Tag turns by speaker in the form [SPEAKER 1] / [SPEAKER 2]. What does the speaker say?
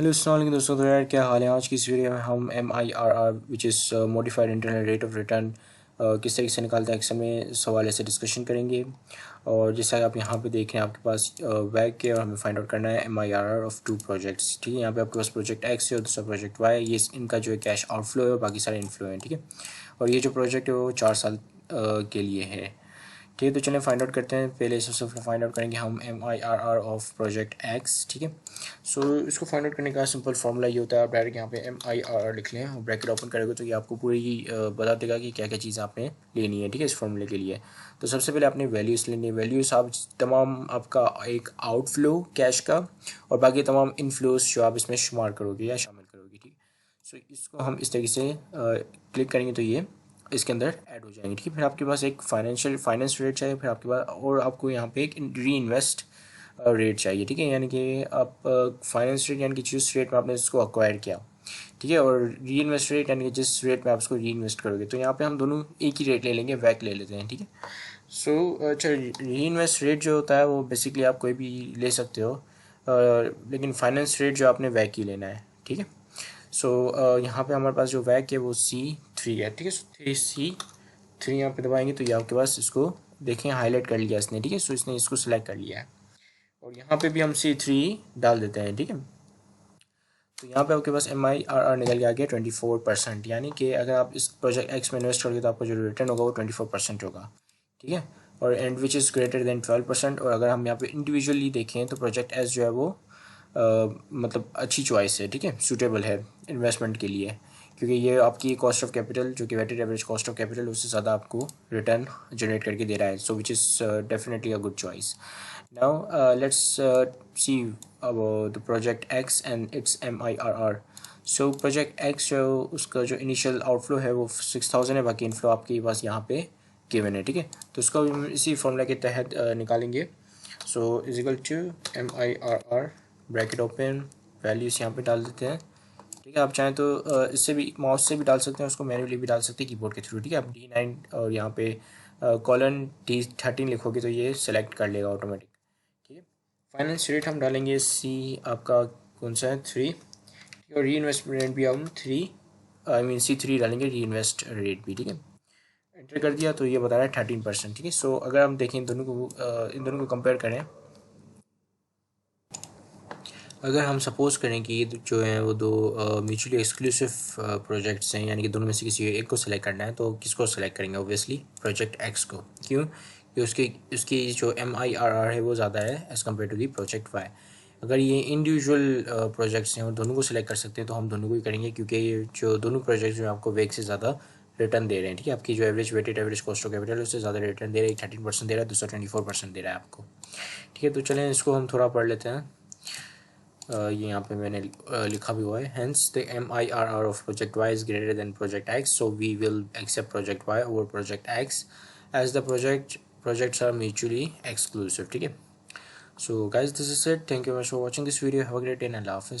[SPEAKER 1] Hello अस्सलाम वालेकुम दोस्तों। तो यार क्या हाल है। आज की इस वीडियो में हम MIRR which is modified internal rate of return किस तरीके से निकालते हैं एक्सेल में, इस हवाले से डिस्कशन करेंगे। और जैसा आप यहाँ पे देख रहे हैं आपके पास वैग के, और हमें फाइंड आउट करना है MIRR ऑफ 2 प्रोजेक्ट्स। ठीक है, यहाँ पे आपके पास प्रोजेक्ट एक्स है और दूसरा प्रोजेक्ट वाई है। ये इनका जो है कैश आउटफ्लो है और बाकी सारे इनफ्लो है। ठीक है, और ये जो प्रोजेक्ट है वो 4 साल के लिए है। ठीक है, तो चलें फाइंड आउट करते हैं। पहले सबसे फाइंड आउट करेंगे हम MIRR ऑफ प्रोजेक्ट एक्स। ठीक है, सो इसको फाइंड आउट करने का सिंपल फार्मूला ये होता है, आप डायरेक्ट यहाँ पे MIRR लिख लें और ब्रैकेट ओपन करेंगे तो ये आपको पूरी बता देगा कि क्या क्या चीज़ आपने लेनी है। ठीक है, इस फार्मूले के लिए तो सबसे पहले आपने वैल्यूज़ लेनी है। वैल्यूज़ आप तमाम आपका एक आउटफ्लो कैश का और बाकी तमाम इनफ्लोज जो आप इसमें शुमार करोगे या शामिल करोगे। ठीक है, सो इसको हम इस तरीके से क्लिक करेंगे तो ये इसके अंदर ऐड हो जाएंगे। ठीक है, फिर आपके पास एक फाइनेंस रेट चाहिए, फिर आपके पास और आपको यहाँ पे एक री इन्वेस्ट रेट चाहिए। ठीक है, यानी कि आप फाइनेंस रेट यानी कि जिस रेट में आपने इसको अक्वायर किया, ठीक है, और री इन्वेस्ट रेट यानी कि जिस रेट में आप इसको री इन्वेस्ट करोगे। तो यहाँ पे हम दोनों एक ही रेट ले लेंगे, वैक ले लेते हैं। ठीक है, सो अच्छा, री इन्वेस्ट रेट जो होता है वो बेसिकली आप कोई भी ले सकते हो, लेकिन फाइनेंस रेट जो आपने वैक ही लेना है। ठीक है, सो यहाँ पे हमारे पास जो वैक है वो C3 है। ठीक है, सो C3 यहाँ पे दबाएंगे तो ये आपके पास इसको देखें हाईलाइट कर लिया इसने। ठीक है, सो इसने इसको सिलेक्ट कर लिया है और यहाँ पे भी हम C3 डाल देते हैं। ठीक है, तो यहाँ पे आपके पास MIRR निकल के आ गया 24%, यानी कि अगर आप इस प्रोजेक्ट एक्स में इन्वेस्ट करोगे तो आपका जो रिटर्न होगा वो 24% होगा। ठीक है, और and which is greater than 12%। और अगर हम यहाँ पे इंडिविजुअली देखें तो प्रोजेक्ट एस जो है वो मतलब अच्छी चॉइस है। ठीक है, सूटेबल है इन्वेस्टमेंट के लिए, क्योंकि ये आपकी कॉस्ट ऑफ कैपिटल जो कि weighted average cost of capital उससे ज़्यादा आपको रिटर्न जनरेट करके दे रहा है। So which is definitely a good choice. Now let's see about the project X and its MIRR. So project X जो उसका जो इनिशियल आउटफ्लो है वो 6000 है, बाकी इनफ्लो आपके पास यहाँ पे गिवन है। ठीक है, तो उसको हम इसी फॉर्मूला के तहत निकालेंगे। So is equal to MIRR bracket open, values यहाँ पे डाल देते हैं। ठीक है, आप चाहें तो इससे भी माउस से भी डाल सकते हैं, उसको मैन्युअली भी डाल सकते हैं कीबोर्ड के थ्रू। ठीक है, आप D9 और यहाँ पे कॉलन D13 लिखोगे तो ये सेलेक्ट कर लेगा ऑटोमेटिक। ठीक है, फाइनेंस रेट हम डालेंगे C आपका कौन सा है 3, और री इन्वेस्टमेंट भी हम 3 C3 डालेंगे, री इन्वेस्ट रेट भी। ठीक है, एंटर कर दिया तो ये बता रहा है 13%। ठीक है, सो अगर हम देखें इन दोनों को कंपेयर करें, अगर हम सपोज़ करें कि ये जो है वो दो म्यूचुअली एक्सक्लूसिव प्रोजेक्ट्स हैं, यानी कि दोनों में से किसी एक को सिलेक्ट करना है, तो किसको सिलेक्ट करेंगे? ऑब्वियसली प्रोजेक्ट एक्स को। क्यों? कि उसकी जो MIRR है वो ज़्यादा है as compare to the project Y. अगर ये इंडिविजुअल प्रोजेक्ट्स हैं और दोनों को सिलेक्ट कर सकते हैं तो हम दोनों को ही करेंगे, क्योंकि ये जो दोनों प्रोजेक्ट्स जो आपको वेग से ज़्यादा रिटर्न दे रहे हैं। ठीक है, आपकी जो weighted average cost of capital है उससे ज़्यादा रिटर्न दे रहा है। 13% दे रहा है, दूसरा 24% दे रहा है आपको। ठीक है, तो चलें इसको हम थोड़ा पढ़ लेते हैं। ये यहाँ पे मैंने लिखा भी हुआ है, hence the MIRR of project Y is greater than project X, so we will accept project Y over project X as the projects are mutually exclusive. ठीक है, so guys this is it, thank you much for watching this video, have a great day and अल्लाह हाफिज़।